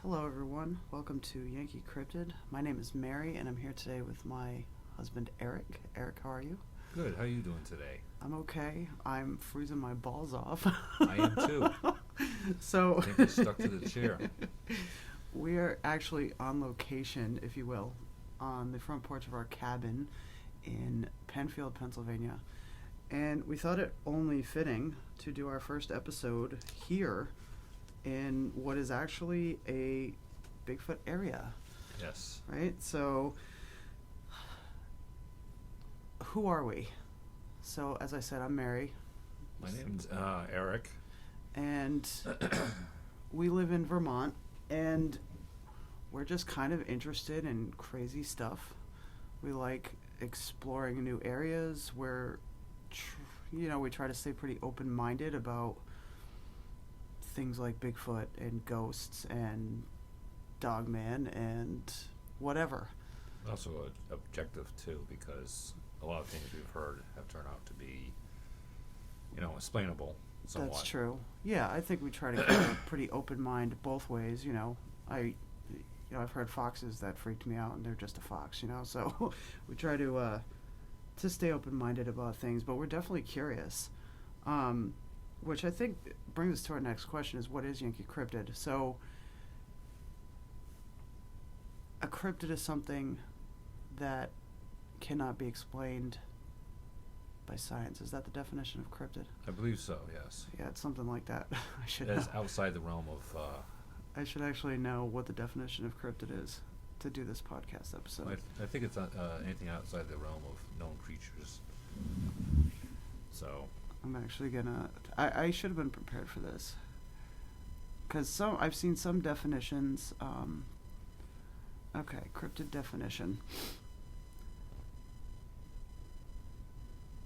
Hello, everyone. Welcome to Yankee Cryptid. My name is Mary, and I'm here today with my husband, Eric. Eric, how are you? Good. How are you doing today? I'm okay. I'm freezing my balls off. I am too. So, I think we're stuck to the chair. we are actually on location, if you will, on the front porch of our cabin in Penfield, Pennsylvania. And we thought it only fitting to do our first episode here in what is actually a Bigfoot area, Yes. right? So, who are we? So, as I said, I'm Mary, My name's Eric. and we live in Vermont, and we're just kind of interested in crazy stuff. We like exploring new areas. We try to stay pretty open-minded about things like Bigfoot and ghosts and Dogman and whatever. Also objective too, because a lot of things we've heard have turned out to be, explainable somewhat. That's true. Yeah, I think we try to keep a pretty open mind both ways. I've heard foxes that freaked me out, and they're just a fox. So we try to stay open minded about things, but we're definitely curious. Which I think brings us to our next question: is what is Yankee Cryptid? So, a cryptid is something that cannot be explained by science. Is that the definition of cryptid? I believe so, yes. Yeah, it's something like that. I should That's know. outside the realm of, I should actually know what the definition of cryptid is to do this podcast episode. I think it's anything outside the realm of known creatures. So, I'm actually gonna. I should have been prepared for this, because I've seen some definitions. Okay, cryptid definition: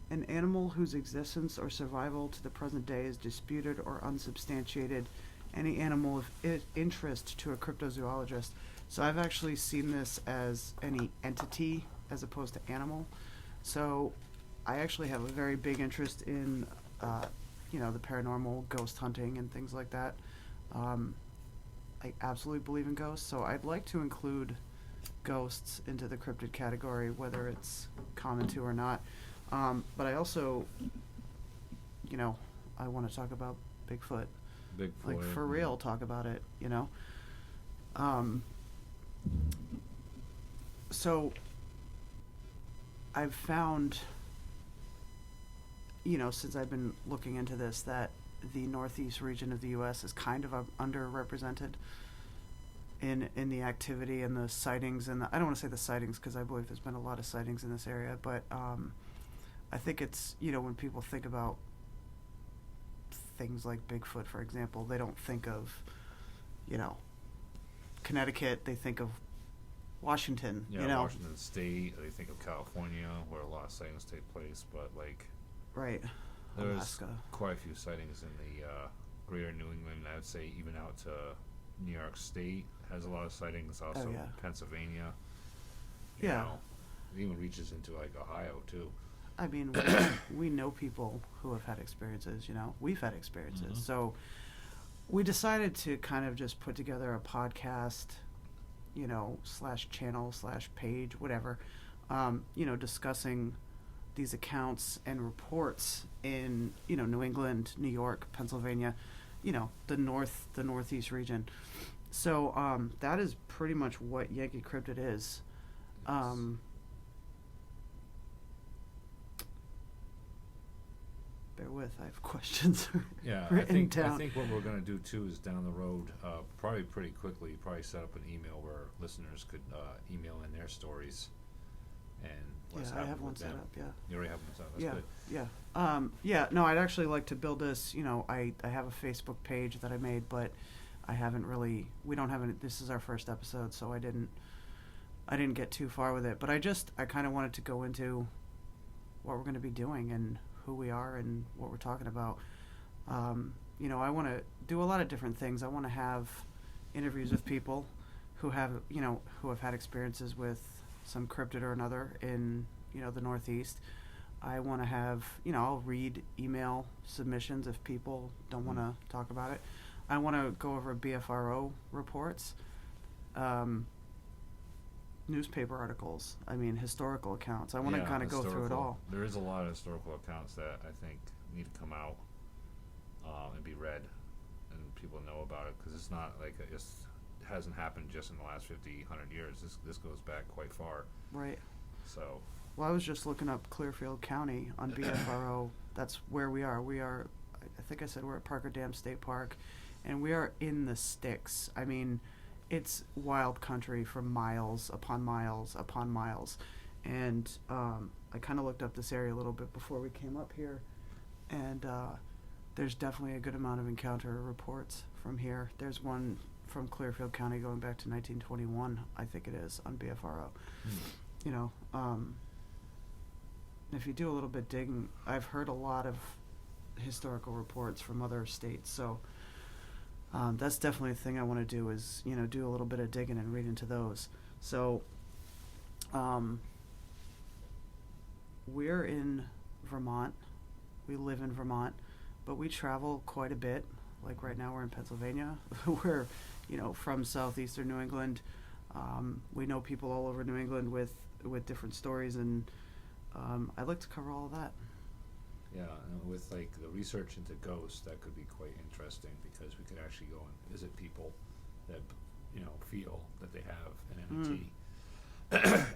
an animal whose existence or survival to the present day is disputed or unsubstantiated. Any animal of interest to a cryptozoologist. So I've actually seen this as any entity as opposed to animal. So I actually have a very big interest in, the paranormal, ghost hunting, and things like that. I absolutely believe in ghosts, so I'd like to include ghosts into the cryptid category, whether it's common to or not. But I also, I want to talk about Bigfoot. Bigfoot. Like, for real, talk about it, So I've found, since I've been looking into this, that the northeast region of the U.S. is kind of underrepresented in the activity and the sightings. And I don't want to say the sightings, because I believe there's been a lot of sightings in this area, but I think it's, when people think about things like Bigfoot, for example, they don't think of, Connecticut. They think of Washington. Washington State. They think of California, where a lot of sightings take place, but Right. there's Alaska. quite a few sightings in the greater New England. I would say even out to New York State has a lot of sightings. Also, yeah. Pennsylvania. Yeah. It even reaches into Ohio too. I mean, we know people who have had experiences. We've had experiences. Mhm. So we decided to kind of just put together a podcast, /channel /page, whatever, discussing these accounts and reports in, New England, New York, Pennsylvania, the northeast region. So that is pretty much what Yankee Cryptid is. Bear with, I have questions Yeah, I written think down. what we're going to do too is down the road, probably pretty quickly, probably set up an email where listeners could email in their stories, and what's Yeah, I happened have one with set them. up, yeah. You already have one set up. That's Yeah, good. yeah. No, I'd actually like to build this. I have a Facebook page that I made, but I haven't really. We don't have any. This is our first episode, so I didn't get too far with it. But I kind of wanted to go into what we're going to be doing and who we are and what we're talking about. I want to do a lot of different things. I want to have interviews with people who have had experiences with some cryptid or another in the Northeast. I want to have, I'll read email submissions if people don't want to talk about it. I want to go over BFRO reports. um, newspaper articles. I mean, historical accounts. I want to Yeah, kind of go through it historical. all. There is a lot of historical accounts that I think need to come out and be read, and people know about it, because it's not like it hasn't happened just in the last 50, 100 years. This goes back quite far. Right. So Well, I was just looking up Clearfield County on BFRO. That's where we are. I think I said we're at Parker Dam State Park, and we are in the sticks. I mean, it's wild country for miles upon miles upon miles. And I kind of looked up this area a little bit before we came up here, and there's definitely a good amount of encounter reports from here. There's one from Clearfield County going back to 1921, I think it is, on BFRO. You know, if you do a little bit digging, I've heard a lot of historical reports from other states, so that's definitely a thing I want to do, is, you know, do a little bit of digging and read into those. So we're in Vermont. We live in Vermont, but we travel quite a bit. Like right now we're in Pennsylvania. We're, you know, from southeastern New England. We know people all over New England with different stories, and I'd like to cover all of that. yeah, and with like the research into ghosts, that could be quite interesting, because we could actually go and visit people that, you know, feel that they have an entity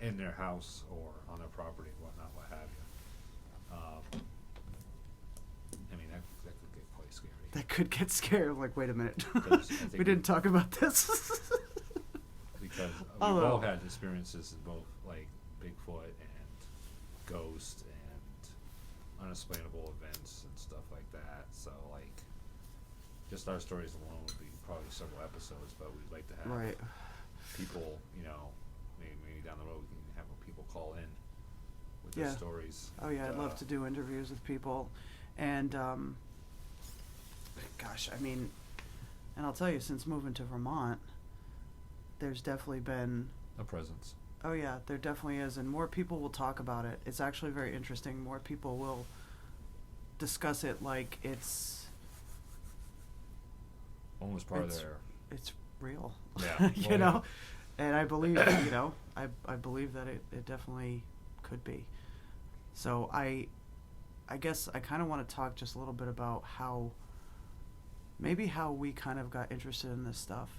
in their house or on their property, whatnot, what have you. I mean, that could get quite scary. That could get scary. I'm like, wait a minute. Because I think we didn't talk about this. Because we've Although- all had experiences in both, like, Bigfoot and ghost and unexplainable events and stuff like that. So, like, just our stories alone would be probably several episodes, but we'd like to have Right. people, you know, maybe down the road we can have people call in with Yeah. their stories. Oh yeah, I'd love to do interviews with people, and gosh, I mean, and I'll tell you, since moving to Vermont, there's definitely been, A presence. oh yeah, there definitely is, and more people will talk about it. It's actually very interesting. More people will discuss it like it's Almost part It's- of their... it's real. Yeah. You Well, know, and I believe, you know, I believe that it definitely could be. So I guess I kind of want to talk just a little bit about how we kind of got interested in this stuff,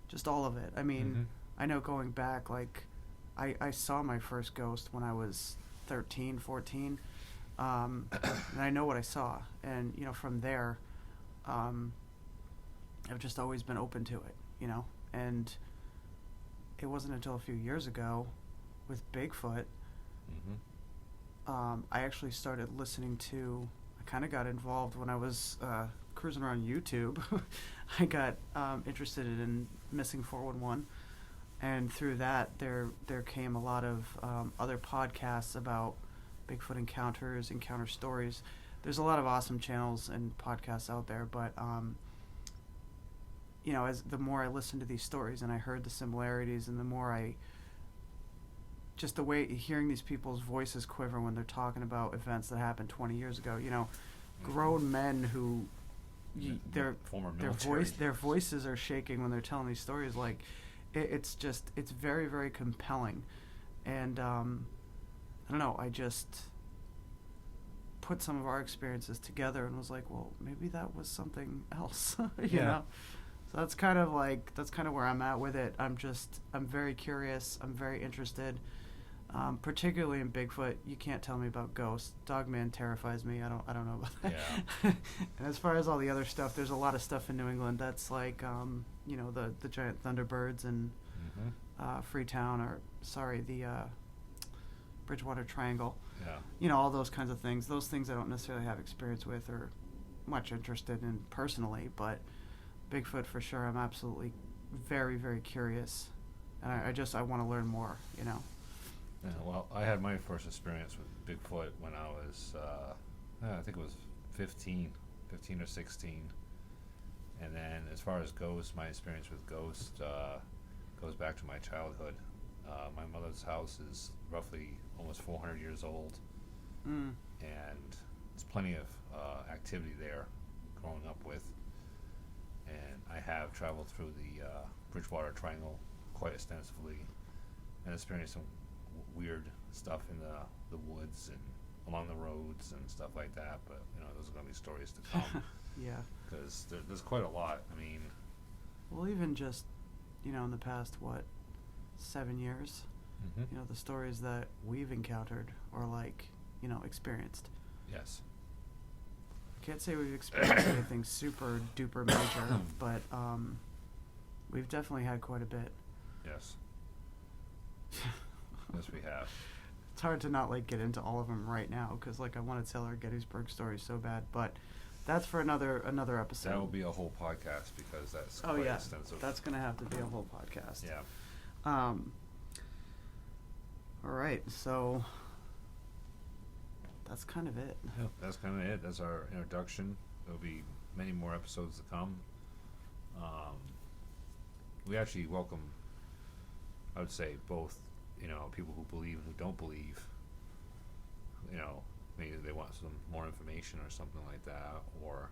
just all of it. I mean, Mhm. I know going back, like, I saw my first ghost when I was 13, 14, and I know what I saw, and, you know, from there, I've just always been open to it, you know, and it wasn't until a few years ago with Bigfoot, I actually started listening to, I kind of got involved when I was cruising around YouTube. I got interested in Missing 411, and through that there came a lot of other podcasts about Bigfoot encounters, encounter stories. There's a lot of awesome channels and podcasts out there, but you know, as the more I listened to these stories and I heard the similarities, and the more I just the way hearing these people's voices quiver when they're talking about events that happened 20 years ago, you know, grown men who their former their military. their voices are shaking when they're telling these stories. Like, it's very, very compelling, and I don't know, I just put some of our experiences together and was like, well, maybe that was something else. you Yeah. know, so that's kind of where I'm at with it. I'm very curious, I'm very interested, particularly in Bigfoot. You can't tell me about ghosts. Dogman terrifies me. I don't know about that. Yeah. And as far as all the other stuff, there's a lot of stuff in New England that's like, you know, the giant thunderbirds and Freetown, or sorry, the Bridgewater Triangle. Yeah. You know, all those kinds of things. Those things I don't necessarily have experience with or much interested in personally, but Bigfoot for sure. I'm absolutely very, very curious, and I want to learn more. You know. Yeah, well, I had my first experience with Bigfoot when I was, I think it was 15 or 16. And then as far as ghosts, my experience with ghosts goes back to my childhood. My mother's house is roughly almost 400 years old, Mm. and there's plenty of activity there growing up with. And I have traveled through the Bridgewater Triangle quite extensively and experienced some weird stuff in the woods and along the roads and stuff like that. But those are going to be stories to come. Yeah. Because there's quite a lot. I mean, well, even just in the past 7 years, the stories that we've encountered or experienced. Yes. Can't say we've experienced anything super duper major, but we've definitely had quite a bit. Yes. Yes, we have. It's hard to not get into all of them right now because I want to tell our Gettysburg story so bad, but that's for another episode. That will be a whole podcast because that's quite extensive. That's gonna have to be a whole podcast. Yeah. All right, so that's kind of it. Yep, that's kind of it. That's our introduction. There'll be many more episodes to come. We actually welcome, I would say, both, people who believe and who don't believe. Maybe they want some more information or something like that, or...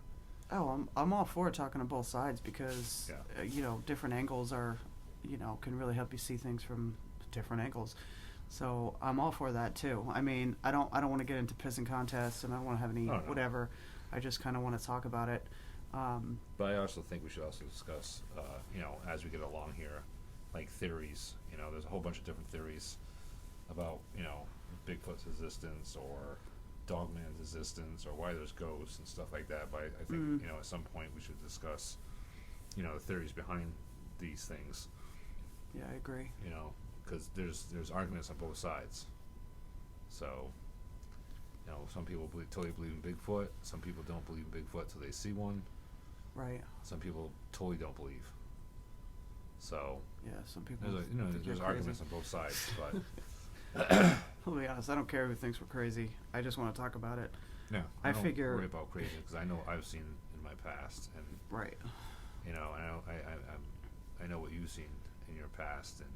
Oh, I'm all for talking to both sides because, different angles are, can really help you see things from different angles. So I'm all for that too. I mean, I don't want to get into pissing contests, and I don't want to have any whatever. I just kind of want to talk about it. But I also think we should also discuss, as we get along here, theories. There's a whole bunch of different theories about, Bigfoot's existence or Dogman's existence or why there's ghosts and stuff like that. But I think, at some point we should discuss, the theories behind these things. Yeah, I agree. Because there's arguments on both sides. So, some people totally believe in Bigfoot. Some people don't believe in Bigfoot till they see one. Right. Some people totally don't believe. So yeah, some people. There's arguments on both sides, but I'll be honest. I don't care who thinks we're crazy. I just want to talk about it. Yeah, I don't figure worry about crazy because I know I've seen in my past, and right. I know what you've seen in your past, and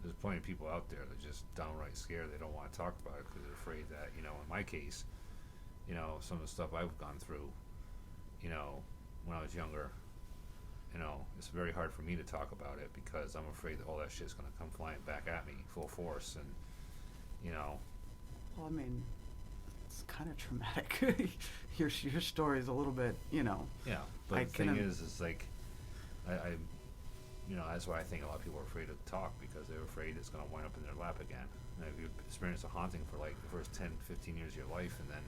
there's plenty of people out there that are just downright scared. They don't want to talk about it because they're afraid that, in my case, some of the stuff I've gone through, when I was younger, it's very hard for me to talk about it because I'm afraid that all that shit's going to come flying back at me full force, and, Well, I mean, it's kind of traumatic. Your story's a little bit, Yeah, but the thing is I that's why I think a lot of people are afraid to talk because they're afraid it's going to wind up in their lap again. And if you experience a haunting for the first 10, 15 years of your life, and then,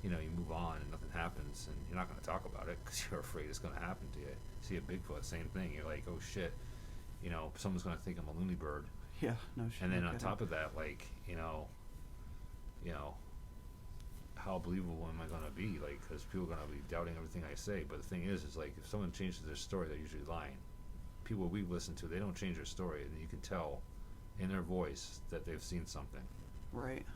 you move on and nothing happens, and you're not going to talk about it because you're afraid it's going to happen to you. See a Bigfoot, same thing. You're like, oh shit, someone's going to think I'm a loony bird. Yeah, no shit. And then on top of that, how believable am I going to be? Because people are going to be doubting everything I say. But the thing is if someone changes their story, they're usually lying. People we listen to, they don't change their story, and you can tell in their voice that they've seen something. Right.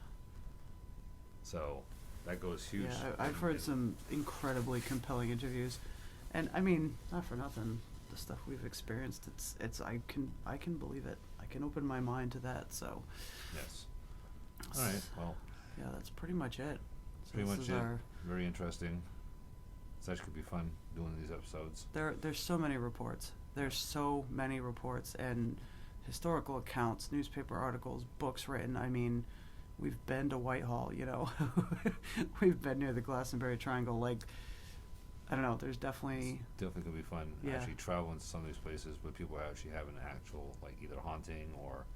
So that goes huge. Yeah, I've heard some incredibly compelling interviews, and I mean, not for nothing, the stuff we've experienced, it's I can believe it. I can open my mind to that. So. Yes. All right. Well. Yeah, that's pretty much it. So pretty much it. Very interesting. This actually could be fun doing these episodes. There's so many reports. There's so many reports and historical accounts, newspaper articles, books written. I mean, we've been to Whitehall, we've been near the Glastonbury Triangle. I don't know. There's definitely. It's definitely gonna be fun. Yeah. Actually traveling to some of these places where people are actually having an actual either haunting or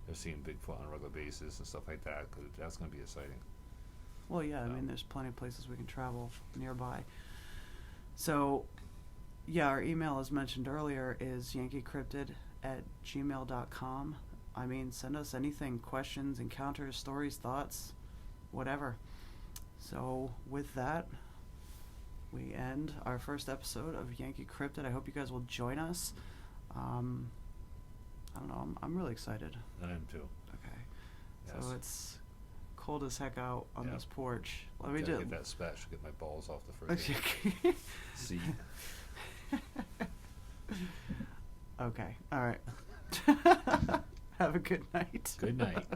they're seeing Bigfoot on a regular basis and stuff like that. Because that's gonna be exciting. Well, yeah. I mean, there's plenty of places we can travel nearby. So. Yeah, our email, as mentioned earlier, is yankeecryptid@gmail.com. I mean, send us anything, questions, encounters, stories, thoughts, whatever. So, with that, we end our first episode of Yankee Cryptid. I hope you guys will join us. I don't know, I'm really excited. I am too. Okay. Yes. So, it's cold as heck out on this porch. Let me get that splash, get my balls off the fridge. See. Okay. All right. Have a good night. Good night.